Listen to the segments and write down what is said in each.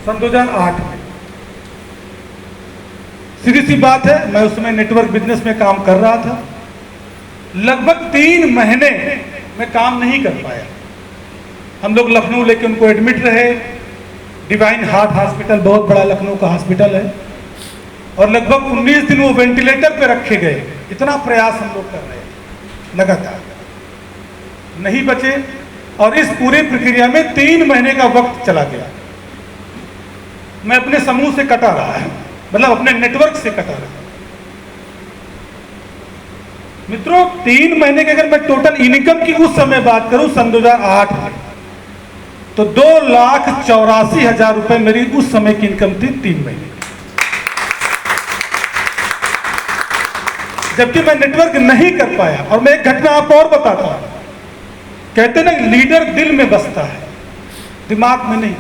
सन 2008 में। सीधी सी बात है, मैं उसमें नेटवर्क बिजनेस में काम कर रहा था। लगभग 3 महीने में काम नहीं कर पाया। हम लोग लखनऊ लेके उनको एडमिट रहे। डिवाइन हार्ट हॉस्पिटल बहुत बड़ा लखनऊ का हॉस्पिटल है, और लगभग 19 दिन वो वेंटिलेटर पे रखे गए। इतना प्रयास हम लोग कर रहे थे लगातार, नहीं बचे। और इस पूरी प्रक्रिया में 3 महीने का वक्त चला गया। मैं अपने समूह से कटा रहा है, मतलब अपने नेटवर्क से कटा रहा। मित्रों, 3 महीने की अगर मैं टोटल इनकम की उस समय बात करूं सन 2008 में, तो 2,84,000 रुपए मेरी उस समय की इनकम थी 3 महीने की। जबकि मैं नेटवर्क नहीं कर पाया। और मैं एक घटना आपको और बताता हूं। कहते ना, लीडर दिल में बसता है, दिमाग में नहीं।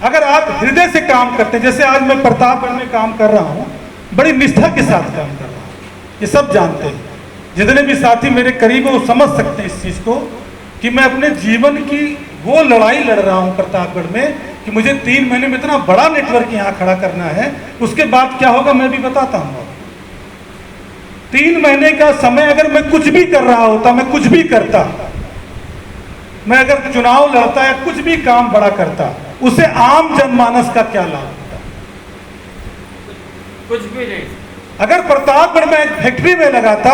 अगर आप हृदय से काम करते हैं, जैसे आज मैं प्रतापगढ़ में काम कर रहा हूं, बड़ी निष्ठा के साथ काम कर रहा हूं, ये सब जानते हैं। जितने भी साथी मेरे करीब हैं वो समझ सकते हैं इस चीज को, कि मैं अपने जीवन की वो लड़ाई लड़ रहा हूं प्रतापगढ़ में, कि मुझे 3 महीने में इतना बड़ा नेटवर्क यहां खड़ा करना है। उसके बाद क्या होगा मैं भी बताता हूं। 3 महीने का समय अगर मैं कुछ भी कर रहा होता, मैं कुछ भी करता, मैं अगर चुनाव लड़ता या कुछ भी काम बड़ा करता, उसे आम जनमानस का क्या लाभ होता? कुछ भी नहीं। अगर प्रतापगढ़ में एक फैक्ट्री में लगाता,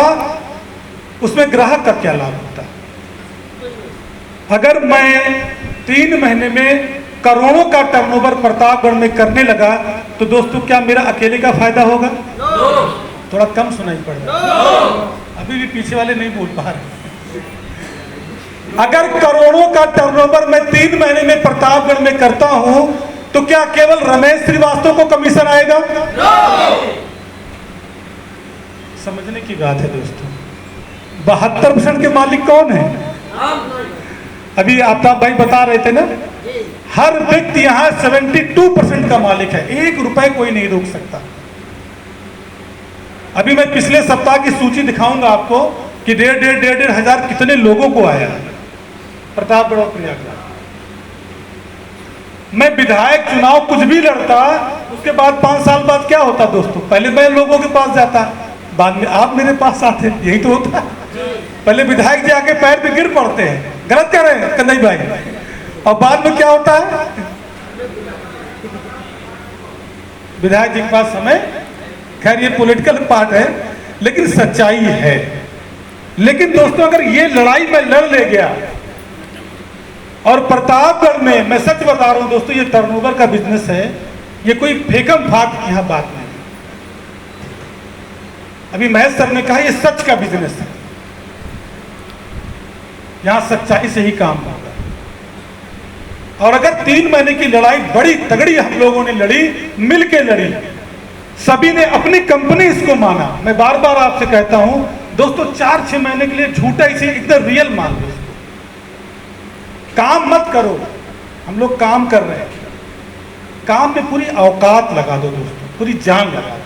उसमें ग्राहक का क्या लाभ होता? अगर मैं 3 महीने में करोड़ों का टर्नओवर प्रतापगढ़ में करने लगा, तो दोस्तों क्या मेरा अकेले का फायदा होगा? थोड़ा कम सुनाई पड़ रहा है, अभी भी पीछे वाले नहीं बोल पा रहे। अगर करोड़ों का टर्नओवर मैं 3 महीने में प्रतापगढ़ में करता हूं, तो क्या केवल रमेश श्रीवास्तव को कमीशन आएगा? समझने की बात है दोस्तों। 72% के मालिक कौन है? अभी आफ्ताब भाई बता रहे थे ना, हर व्यक्ति यहां 72% का मालिक है। 1 रुपए कोई नहीं रोक सकता। अभी मैं पिछले सप्ताह की सूची दिखाऊंगा आपको कि 1,500 हजार कितने लोगों को आया है प्रतापगढ़ और प्रयागराज। मैं विधायक चुनाव कुछ भी लड़ता, उसके बाद 5 साल बाद क्या होता दोस्तों? पहले मैं लोगों के पास जाता, बाद में आप मेरे पास आते। यही तो होता है। पहले विधायक जी आके पैर पे गिर पड़ते हैं, गलत कर रहे हैं कन्हई भाई, और बाद में क्या होता है? विधायक जी के पास समय, खैर ये पॉलिटिकल पार्ट है, लेकिन सच्चाई है। लेकिन दोस्तों, अगर ये लड़ाई मैं लड़ ले गया, और प्रतापगढ़ में, मैं सच बता रहा हूं दोस्तों, ये टर्नओवर का बिजनेस है, ये कोई फेकम फाक यहां बात नहीं। अभी महेश सर ने कहा ये सच का बिजनेस है, यहां सच्चाई से ही काम होगा। और अगर 3 महीने की लड़ाई बड़ी तगड़ी हम लोगों ने लड़ी, मिलके लड़ी, सभी ने अपनी कंपनी इसको माना। मैं बार बार आपसे कहता हूं दोस्तों, 4-6 महीने के लिए झूठा इसे एकदम रियल मान लो। काम मत करो, हम लोग काम कर रहे हैं, काम में पूरी औकात लगा दो दोस्तों, पूरी जान लगा दो।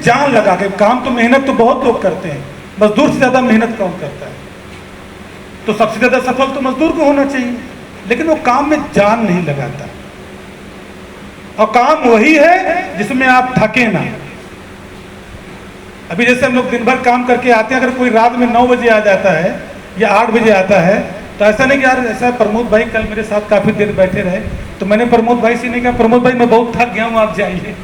जान लगा के काम, तो मेहनत तो बहुत लोग करते हैं, मजदूर से ज्यादा मेहनत कौन करता है? तो सबसे ज्यादा सफल तो मजदूर को होना चाहिए, लेकिन वो काम में जान नहीं लगाता। और काम वही है जिसमें आप थके ना। अभी जैसे हम लोग दिन भर काम करके आते हैं, अगर कोई रात में 9 बजे आ जाता है या 8 बजे आता है, तो ऐसा नहीं कि यार, ऐसा प्रमोद भाई कल मेरे साथ काफी देर बैठे रहे, तो मैंने प्रमोद भाई से नहीं कहा प्रमोद भाई मैं बहुत थक गया हूं, आप जाइए।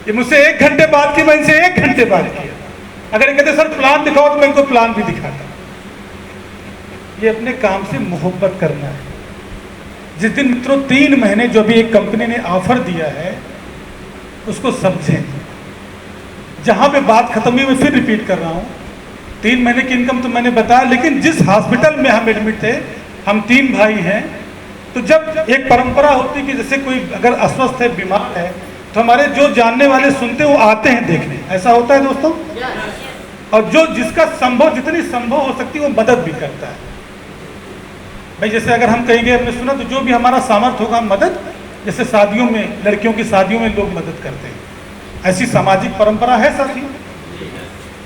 ये मुझसे 1 घंटे बात की, मैं इनसे 1 घंटे बात किया। अगर ये कहते सर प्लान दिखाओ, तो मैं इनको प्लान भी दिखाता। ये अपने काम से मोहब्बत करना है। जिस दिन मित्रों 3 महीने जो भी एक कंपनी ने ऑफर दिया है, उसको समझें। जहां पे बात खत्म हुई, मैं फिर रिपीट कर रहा हूं, 3 महीने की इनकम तो मैंने बताया, लेकिन जिस हॉस्पिटल में हम एडमिट थे, हम 3 भाई हैं, तो जब एक परंपरा होती कि जैसे कोई अगर अस्वस्थ है, बीमार है, तो हमारे जो जानने वाले सुनते वो आते हैं देखने। ऐसा होता है दोस्तों। और जो जिसका संभव, जितनी संभव हो सकती है, वो मदद भी करता है। भाई जैसे अगर हम कहीं गए, हमने सुना, तो जो भी हमारा सामर्थ्य होगा हम मदद, जैसे शादियों में, लड़कियों की शादियों में लोग मदद करते हैं, ऐसी सामाजिक परंपरा है साथी।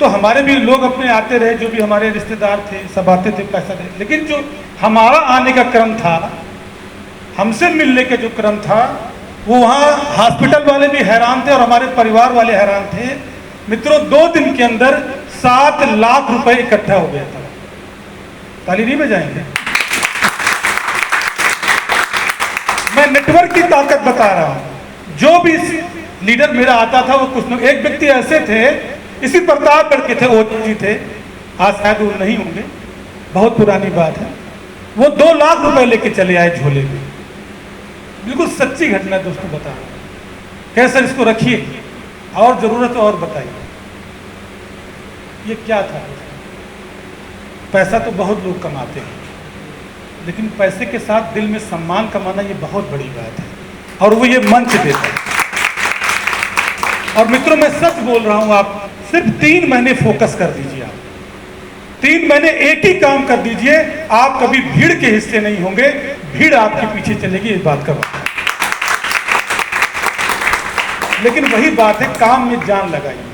तो हमारे भी लोग अपने आते रहे, जो भी हमारे रिश्तेदार थे सब आते थे, पैसा दे। लेकिन जो हमारा आने का क्रम था, हमसे मिलने का जो क्रम था वो वहाँ हॉस्पिटल वाले भी हैरान थे और हमारे परिवार वाले हैरान थे। मित्रों 2 दिन के अंदर 7 लाख रुपए इकट्ठा हो गया था। ताली नहीं बजाएंगे? मैं नेटवर्क की ताकत बता रहा हूं। जो भी लीडर मेरा आता था वो कुछ एक व्यक्ति ऐसे थे, इसी प्रतापगढ़ के थे, ओजी थे, आज शायद वो नहीं होंगे, बहुत पुरानी बात है। वो 2 लाख रुपए लेके चले आए झोले में। बिल्कुल सच्ची घटना दोस्तों बता रहा हूं। कहे सर इसको रखिए और जरूरत और बताइए। ये क्या था? पैसा तो बहुत लोग कमाते हैं, लेकिन पैसे के साथ दिल में सम्मान कमाना ये बहुत बड़ी बात है, और वो ये मंच देता है। और मित्रों मैं सच बोल रहा हूं, आप सिर्फ 3 महीने फोकस कर दीजिए। आप 3 महीने एक ही काम कर दीजिए, आप कभी भीड़ के हिस्से नहीं होंगे, भीड़ आपके पीछे चलेगी, इस बात का बात। लेकिन वही बात है, काम में जान लगाइए,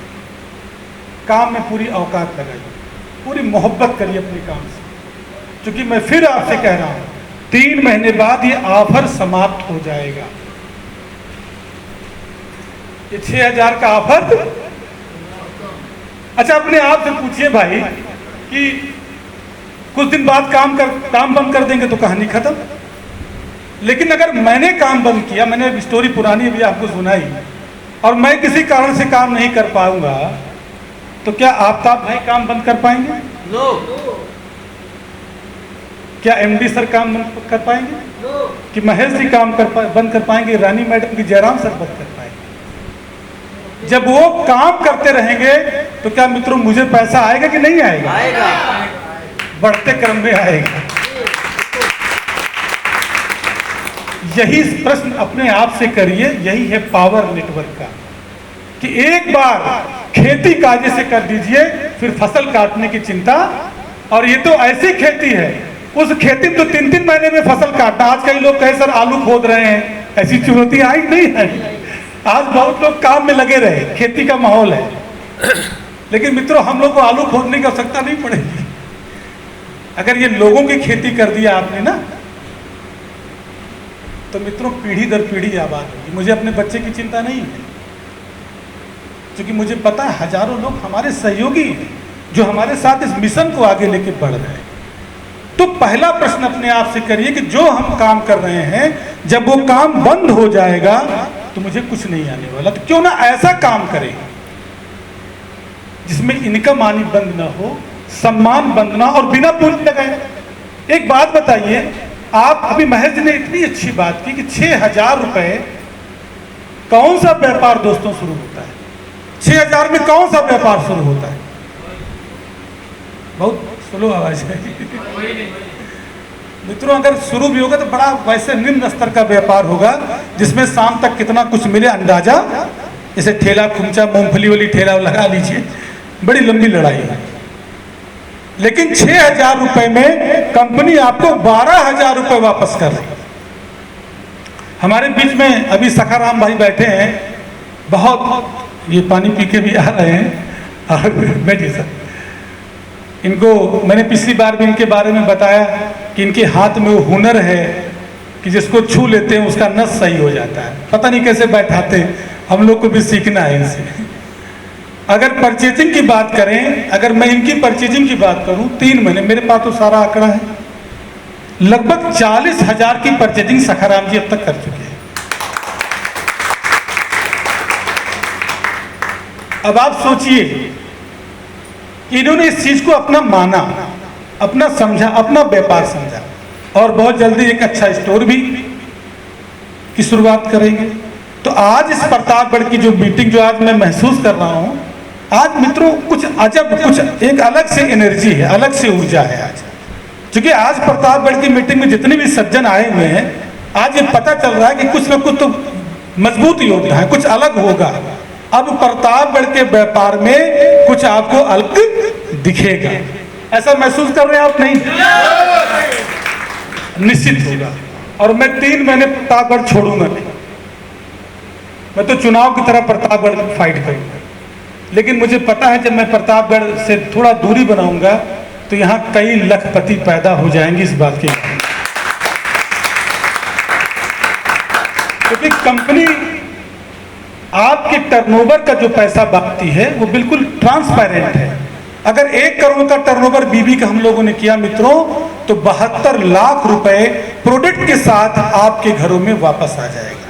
काम में पूरी औकात लगाइए, पूरी मोहब्बत करिए अपने काम से। क्योंकि मैं फिर आपसे कह रहा हूं 3 महीने बाद ये ऑफर समाप्त हो जाएगा। ये 6000 का ऑफर। अच्छा अपने आप से पूछिए भाई कि कुछ दिन बाद काम बंद कर देंगे तो कहानी खत्म। लेकिन अगर मैंने काम बंद किया, मैंने स्टोरी पुरानी अभी आपको सुनाई, और मैं किसी कारण से काम नहीं कर पाऊंगा, तो क्या आफ्ताब भाई काम बंद कर पाएंगे? नो। क्या एमडी सर काम बंद कर पाएंगे? नो। कि महेश जी काम बंद कर पाएंगे? रानी मैडम की जयराम सर बंद कर पाएंगे? जब वो काम करते रहेंगे तो क्या मित्रों मुझे पैसा आएगा कि नहीं आएगा? आएगा। बढ़ते क्रम में आएगा। यही प्रश्न अपने आप से करिए, यही है पावर नेटवर्क का, कि एक बार खेती कायदे से कर दीजिए, फिर फसल काटने की चिंता। और ये तो ऐसी खेती है, उस खेती में तो 3-3 महीने में फसल काटना। आज कई लोग कहे सर आलू खोद रहे हैं, ऐसी चुनौती आई नहीं है। आज बहुत लोग काम में लगे रहे, खेती का माहौल है। लेकिन मित्रों हम लोग को आलू खोदने की आवश्यकता नहीं पड़ेगी। अगर ये लोगों की खेती कर दिया आपने ना, तो मित्रों पीढ़ी दर पीढ़ी आबाद होगी। मुझे अपने बच्चे की चिंता नहीं है, क्योंकि मुझे पता है हजारों लोग हमारे सहयोगी हैं जो हमारे साथ इस मिशन को आगे लेके बढ़ रहे हैं। तो पहला प्रश्न अपने आप से करिए कि जो हम काम कर रहे हैं, जब वो काम बंद हो जाएगा तो मुझे कुछ नहीं आने वाला। तो क्यों ना ऐसा काम करें जिसमें इनकम आनी बंद ना हो, सम्मान बंद ना, और बिना पूंजी लगाए। एक बात बताइए, आप अभी महेश ने इतनी अच्छी बात की कि 6000 रुपए कौन सा व्यापार दोस्तों शुरू होता है? 6000 में कौन सा व्यापार शुरू होता है? बहुत स्लो आवाज है मित्रों। अगर शुरू भी होगा तो बड़ा वैसे निम्न स्तर का व्यापार होगा, जिसमें शाम तक कितना कुछ मिले अंदाजा, जैसे ठेला खुमचा मूंगफली वाली ठेला लगा लीजिए, बड़ी लंबी लड़ाई है। लेकिन 6000 रुपए में कंपनी आपको 12000 रुपए वापस कर रही है। हमारे बीच में अभी सखाराम भाई बैठे हैं, बहुत ये पानी पी के भी आ रहे हैं। और बैठिए सर, इनको मैंने पिछली बार भी इनके बारे में बताया कि इनके हाथ में वो हुनर है कि जिसको छू लेते हैं उसका नस सही हो जाता है। पता नहीं कैसे बैठाते, हम लोग को भी सीखना है इनसे। अगर परचेजिंग की बात करें, अगर मैं इनकी परचेजिंग की बात करूं, 3 महीने, मेरे पास तो सारा आंकड़ा है, लगभग 40,000 की परचेजिंग सखाराम जी अब तक कर चुके हैं। अब आप सोचिए कि इन्होंने इस चीज को अपना माना, अपना समझा, अपना व्यापार समझा, और बहुत जल्दी एक अच्छा स्टोर भी की शुरुआत करेंगे। तो आज इस प्रतापगढ़ की जो मीटिंग जो आज मैं महसूस कर रहा हूं, आज मित्रों कुछ अजब, कुछ एक अलग से एनर्जी है, अलग से ऊर्जा है आज। क्योंकि आज प्रतापगढ़ की मीटिंग में जितने भी सज्जन आए हुए हैं, आज ये पता चल रहा है कि कुछ न कुछ तो मजबूत योद्धा है, कुछ अलग होगा। अब प्रतापगढ़ के व्यापार में कुछ आपको अलग दिखेगा। ऐसा महसूस कर रहे हैं आप? नहीं, निश्चित होगा। और मैं 3 महीने प्रतापगढ़ छोड़ूंगा नहीं। मैं तो चुनाव की तरह प्रतापगढ़ में फाइट करूंगा। लेकिन मुझे पता है जब मैं प्रतापगढ़ से थोड़ा दूरी बनाऊंगा तो यहाँ कई लखपति पैदा हो जाएंगे, इस बात की। क्योंकि कंपनी आपके टर्नओवर का जो पैसा बांटती है वो बिल्कुल ट्रांसपेरेंट है। अगर 1 करोड़ का टर्नओवर बीबी का हम लोगों ने किया मित्रों, तो 72 लाख रुपए प्रोडक्ट के साथ आपके घरों में वापस आ जाएगा।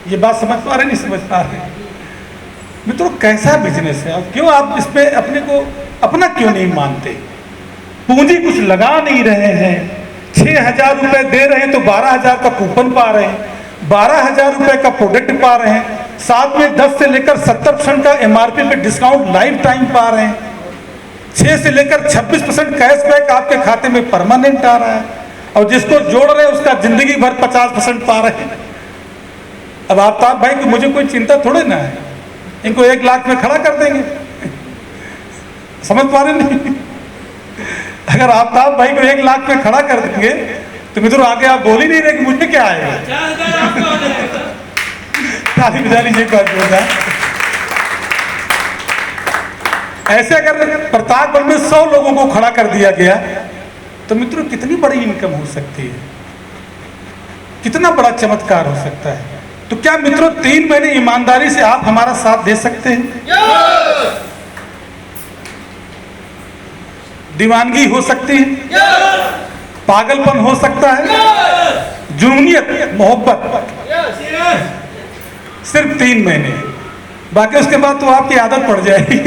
ये बात समझ पा रहे नहीं समझ पा रहे मित्रों? कैसा बिजनेस है? अब क्यों आप इस पे अपने को अपना क्यों नहीं मानते? पूंजी कुछ लगा नहीं रहे हैं, 6,000 रुपए दे रहे हैं तो 12,000 का कूपन पा रहे हैं, 12,000 रुपए का प्रोडक्ट पा रहे हैं, साथ में 10 से लेकर 70% का एमआरपी पे डिस्काउंट लाइफ टाइम पा रहे हैं, 6 से लेकर 26% कैशबैक आपके खाते में परमानेंट आ रहा है, और जिसको जोड़ रहे हैं उसका जिंदगी भर 50% पा रहे हैं। अब आफ्ताब भाई को मुझे कोई चिंता थोड़े ना है, इनको 1 लाख में खड़ा कर देंगे। समझ पा रहे नहीं? अगर आफ्ताब भाई को 1 लाख में खड़ा कर देंगे तो मित्रों आगे आप बोल ही नहीं रहे कि मुझे क्या आएगा। ताली बजा लीजिए एक बार जोरदार। ऐसे अगर प्रतापगढ़ में 100 लोगों को खड़ा कर दिया गया तो मित्रों कितनी बड़ी इनकम हो सकती है, कितना बड़ा चमत्कार हो सकता है। तो क्या मित्रों 3 महीने ईमानदारी से आप हमारा साथ दे सकते हैं? दीवानगी हो सकती है, पागलपन हो सकता है, जुनूनियत, मोहब्बत, सिर्फ 3 महीने, बाकी उसके बाद तो आपकी आदत पड़ जाएगी।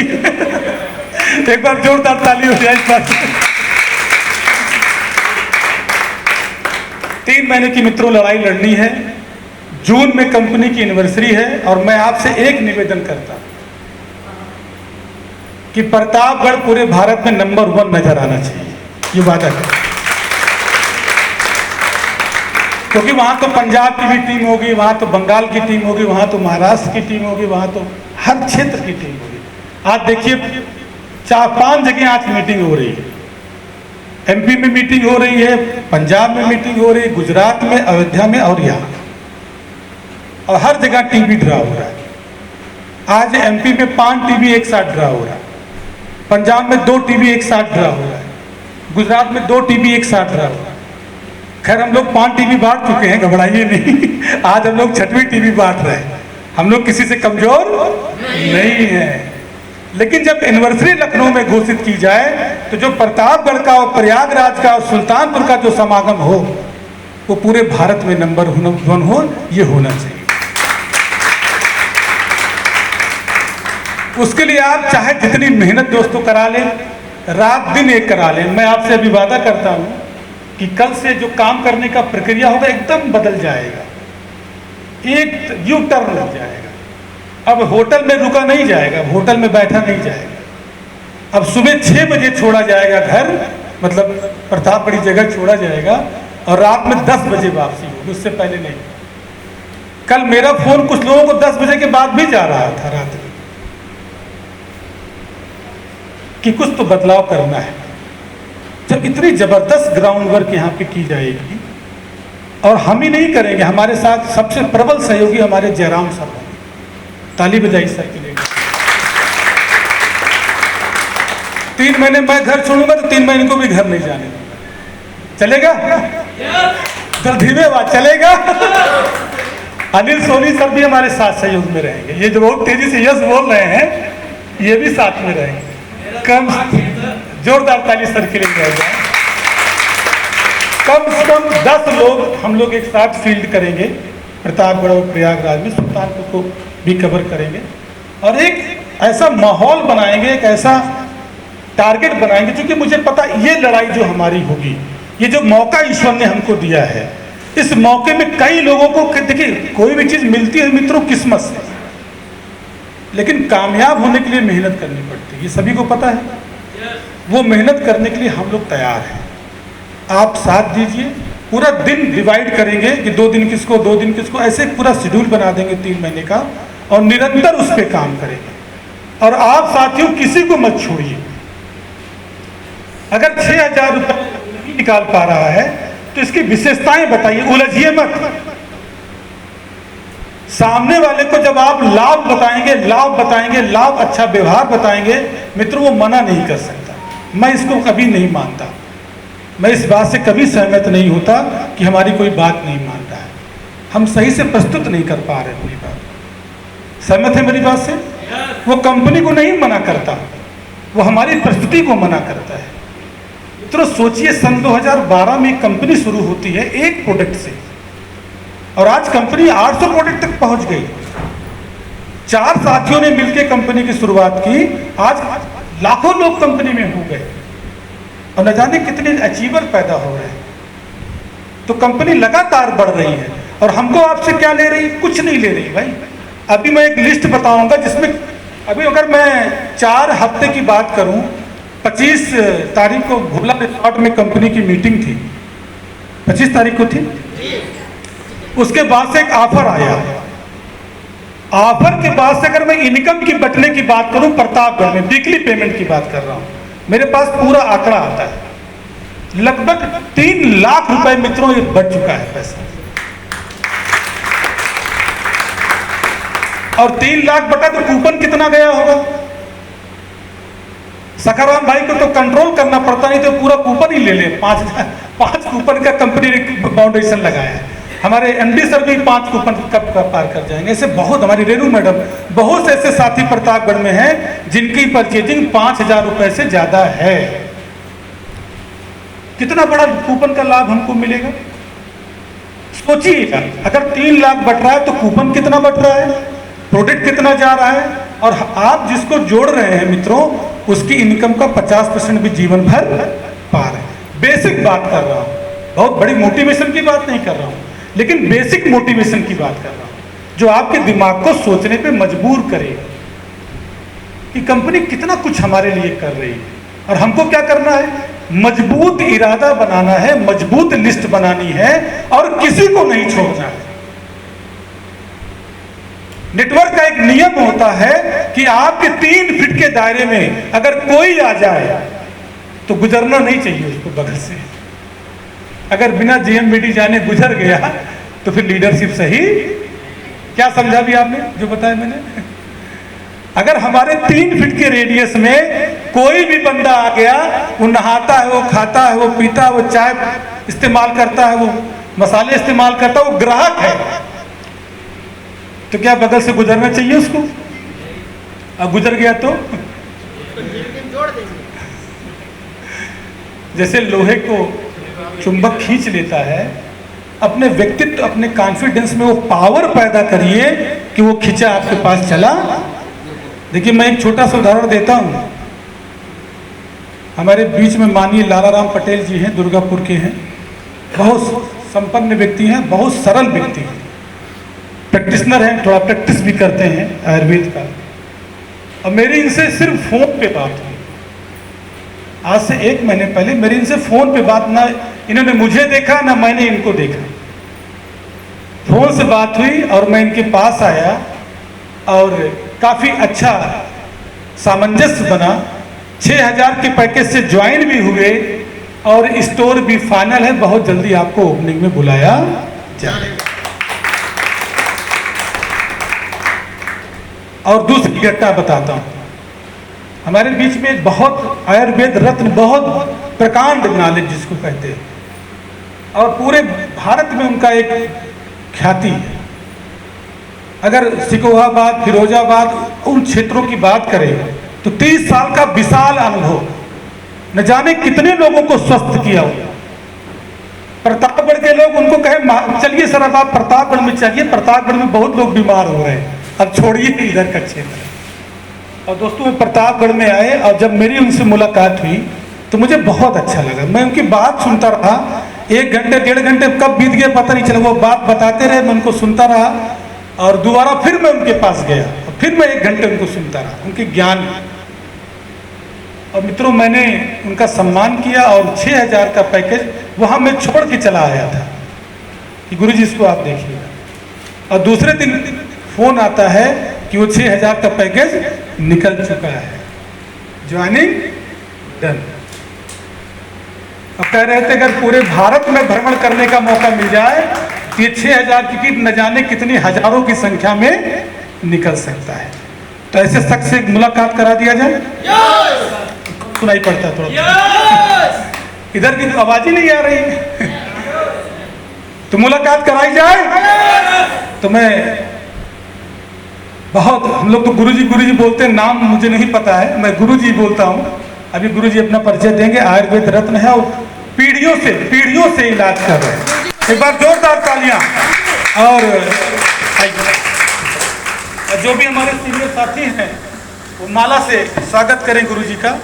एक बार जोरदार ताली हो जाए इस बात। 3 महीने की मित्रों लड़ाई लड़नी है। जून में कंपनी की एनिवर्सरी है और मैं आपसे एक निवेदन करता हूं कि प्रतापगढ़ पूरे भारत में नंबर 1 नजर आना चाहिए, ये वादा है। क्योंकि वहां तो पंजाब की भी टीम होगी, वहां तो बंगाल की टीम होगी, वहां तो महाराष्ट्र की टीम होगी, वहां तो हर क्षेत्र की टीम होगी। आज देखिए 4-5 जगह आज मीटिंग हो रही है। एमपी में मीटिंग हो रही है, पंजाब में मीटिंग हो रही है, गुजरात में, अयोध्या में और यहाँ, और हर जगह टीवी ड्रा हो रहा है। आज एमपी में 5 टीवी एक साथ ड्रा हो रहा है, पंजाब में 2 टीवी एक साथ ड्रा हो रहा है, गुजरात में 2 टीवी एक साथ ड्रा हो रहा है। खैर हम लोग 5 टीवी बांट चुके हैं, घबराइए नहीं। आज हम लोग 6वीं टीवी बांट रहे हैं। हम लोग किसी से कमजोर नहीं है। लेकिन जब एनिवर्सरी लखनऊ में घोषित की जाए तो जो प्रतापगढ़ का और प्रयागराज का और सुल्तानपुर का जो समागम हो वो पूरे भारत में नंबर 1 हो, ये होना चाहिए। उसके लिए आप चाहे जितनी मेहनत दोस्तों करा लें, रात दिन एक करा लें। मैं आपसे अभी वादा करता हूं कि कल से जो काम करने का प्रक्रिया होगा एकदम बदल जाएगा, एक यू टर्न लग जाएगा। अब होटल में रुका नहीं जाएगा, होटल में बैठा नहीं जाएगा। अब सुबह 6 बजे छोड़ा जाएगा घर, मतलब प्रतापगढ़ जगह छोड़ा जाएगा, और रात में 10 बजे वापसी होगी, उससे पहले नहीं। कल मेरा फोन कुछ लोगों को 10 बजे के बाद भी जा रहा था रात में कि कुछ तो बदलाव करना है। जब इतनी जबरदस्त ग्राउंड वर्क यहाँ पे की जाएगी, और हम ही नहीं करेंगे, हमारे साथ सबसे प्रबल सहयोगी हमारे जयराम सर होंगे। ताली बजाई सर के लिए। 3 महीने मैं घर छोड़ूंगा तो 3 महीने को भी घर नहीं जाने दूंगा। चलेगा? तो धीमे बात चलेगा। अनिल सोनी सर भी हमारे साथ सहयोग में रहेंगे। ये जो बहुत तेजी से यस बोल रहे हैं, ये भी साथ में रहेंगे। कम जोरदार ताली सर के लिए जाएगा। कम से कम 10 लोग हम लोग एक साथ फील्ड करेंगे, प्रतापगढ़ और प्रयागराज में, सुल्तानपुर को भी कवर करेंगे, और एक ऐसा माहौल बनाएंगे, एक ऐसा टारगेट बनाएंगे, क्योंकि मुझे पता ये लड़ाई जो हमारी होगी, ये जो मौका ईश्वर ने हमको दिया है, इस मौके में कई लोगों को, देखिए कोई भी चीज मिलती है मित्रों किस्मत से, लेकिन कामयाब होने के लिए मेहनत करनी पड़ती है, ये सभी को पता है। वो मेहनत करने के लिए हम लोग तैयार हैं। आप साथ दीजिए, पूरा दिन डिवाइड करेंगे कि 2 दिन किसको, 2 दिन किसको, ऐसे पूरा शेड्यूल बना देंगे 3 महीने का, और निरंतर उस पर काम करेंगे। और आप साथियों किसी को मत छोड़िए। अगर 6,000 रुपये नहीं निकाल पा रहा है तो इसकी विशेषताएं बताइए, उलझिए मत। सामने वाले को जब आप लाभ बताएंगे, लाभ अच्छा व्यवहार बताएंगे, मित्रों वो मना नहीं कर सकता। मैं इसको कभी नहीं मानता, मैं इस बात से कभी सहमत नहीं होता कि हमारी कोई बात नहीं मानता। हम सही से प्रस्तुत नहीं कर पा रहे अपनी बात। सहमत है मेरी बात से? वो कंपनी को नहीं मना करता, वो हमारी प्रस्तुति को मना करता है। तो सोचिए, सन 2012 में कंपनी शुरू होती है एक प्रोडक्ट से, और आज कंपनी 800 प्रोडक्ट तक पहुंच गई। 4 साथियों ने मिलकर कंपनी की शुरुआत की, आज लाखों लोग कंपनी में हो गए और न जाने कितने अचीवर पैदा हो रहे हैं। तो कंपनी लगातार बढ़ रही है और हमको आपसे क्या ले रही? कुछ नहीं ले रही भाई। अभी मैं एक लिस्ट बताऊंगा जिसमें अभी अगर मैं 4 हफ्ते की बात करूं, 25 तारीख को भोला रिसोर्ट में कंपनी की मीटिंग थी, 25 तारीख को थी। उसके बाद से एक ऑफर आया। ऑफर के बाद से अगर मैं इनकम की बटने की बात करूं, प्रतापगढ़ में वीकली पेमेंट की बात कर रहा हूं, मेरे पास पूरा आंकड़ा आता है। लगभग 3 लाख रुपए मित्रों ये बढ़ चुका है पैसा। और 3 लाख बटा तो कूपन कितना गया होगा? सखाराम भाई को तो कंट्रोल करना पड़ता, नहीं तो पूरा कूपन ही ले ले। 5 कूपन का कंपनी ने फाउंडेशन लगाया है। हमारे एमडी सर भी 5 कूपन कब पार कर जाएंगे। ऐसे बहुत, हमारी रेणु मैडम, बहुत से ऐसे साथी प्रतापगढ़ में हैं जिनकी परचेजिंग 5000 रुपए से ज्यादा है। कितना बड़ा कूपन का लाभ हमको मिलेगा सोचिएगा। अगर 3 लाख बट रहा है तो कूपन कितना बट रहा है, प्रोडक्ट कितना जा रहा है, और आप जिसको जोड़ रहे हैं मित्रों, उसकी इनकम का 50% भी जीवन भर पा रहे हैं। बेसिक बात कर रहा हूं, बहुत बड़ी मोटिवेशन की बात नहीं कर रहा हूं, लेकिन बेसिक मोटिवेशन की बात कर रहा हूं जो आपके दिमाग को सोचने पे मजबूर करे कि कंपनी कितना कुछ हमारे लिए कर रही है। और हमको क्या करना है? मजबूत इरादा बनाना है, मजबूत लिस्ट बनानी है और किसी को नहीं छोड़ना है। नेटवर्क का एक नियम होता है कि आपके 3 फीट के दायरे में अगर कोई आ जाए तो गुजरना नहीं चाहिए उसको बगल से। अगर बिना जीएमबीडी जाने गुजर गया तो फिर लीडरशिप सही। क्या समझा भी आपने जो बताया मैंने? अगर हमारे 3 फीट के रेडियस में कोई भी बंदा आ गया, वो नहाता है, वो खाता है, वो पीता है, वो चाय इस्तेमाल करता है, वो मसाले इस्तेमाल करता है, वो ग्राहक है, तो क्या बगल से गुजरना चाहिए उसको? अब गुजर गया तो जैसे लोहे को चुंबक खींच लेता है, अपने व्यक्तित्व, अपने कॉन्फिडेंस में वो पावर पैदा करिए कि वो खींचा आपके पास चला। देखिए, मैं एक छोटा सा उदाहरण देता हूं। हमारे बीच में माननीय लालाराम पटेल जी हैं, दुर्गापुर के हैं, बहुत संपन्न व्यक्ति हैं, बहुत सरल व्यक्ति हैं, प्रैक्टिशनर हैं, थोड़ा प्रैक्टिस भी करते हैं आयुर्वेद का। और मेरी इनसे सिर्फ फोन पे बात हुई, आज से 1 महीने पहले मेरी इनसे फोन पे बात, ना इन्होंने मुझे देखा ना मैंने इनको देखा, फोन से बात हुई और मैं इनके पास आया और काफी अच्छा सामंजस्य बना। 6000 के पैकेज से ज्वाइन भी हुए और स्टोर भी फाइनल है, बहुत जल्दी आपको ओपनिंग में बुलाया जाएगा। और दूसरी घटना बताता हूं। हमारे बीच में बहुत आयुर्वेद रत्न, बहुत प्रकांड नॉलेज जिसको कहते हैं, और पूरे भारत में उनका एक ख्याति है। अगर सिकोहाबाद, फिरोजाबाद, उन क्षेत्रों की बात करें तो 30 साल का विशाल अनुभव, न जाने कितने लोगों को स्वस्थ किया हो। प्रतापगढ़ के लोग उनको कहे चलिए सर अब आप प्रतापगढ़ में चलिए, प्रतापगढ़ में बहुत लोग बीमार हो रहे हैं, अब छोड़िए इधर का क्षेत्र। और दोस्तों, मैं प्रतापगढ़ में आए और जब मेरी उनसे मुलाकात हुई तो मुझे बहुत अच्छा लगा। मैं उनकी बात सुनता रहा, 1 घंटे 1.5 घंटे कब बीत गया पता नहीं चला। वो बात बताते रहे, मैं उनको सुनता रहा और दोबारा फिर मैं उनके पास गया और फिर मैं 1 घंटे उनको सुनता रहा, उनके ज्ञान। और मित्रों, मैंने उनका सम्मान किया और 6000 का पैकेज वहां मैं छोड़ के चला आया था कि गुरुजी इसको आप देखिएगा। और दूसरे दिन फोन आता है कि वो 6000 का पैकेज निकल चुका है, ज्वाइनिंग डन। अब कह रहे थे अगर पूरे भारत में भ्रमण करने का मौका मिल जाए तो ये 6000 की टिकट न जाने कितनी हजारों की संख्या में निकल सकता है। तो ऐसे शख्स से मुलाकात करा दिया जाए। सुनाई पड़ता थोड़ा, इधर की तो आवाज ही नहीं आ रही, तो मुलाकात कराई जाए। तो मैं बहुत, हम लोग तो गुरुजी बोलते हैं, नाम मुझे नहीं पता है, मैं गुरुजी बोलता हूँ। अभी गुरुजी अपना परिचय देंगे। आयुर्वेद रत्न है और पीढ़ियों से इलाज कर रहे हैं। एक बार जोरदार तालियां। और जो भी हमारे सीनियर साथी हैं वो माला से स्वागत करें गुरुजी का।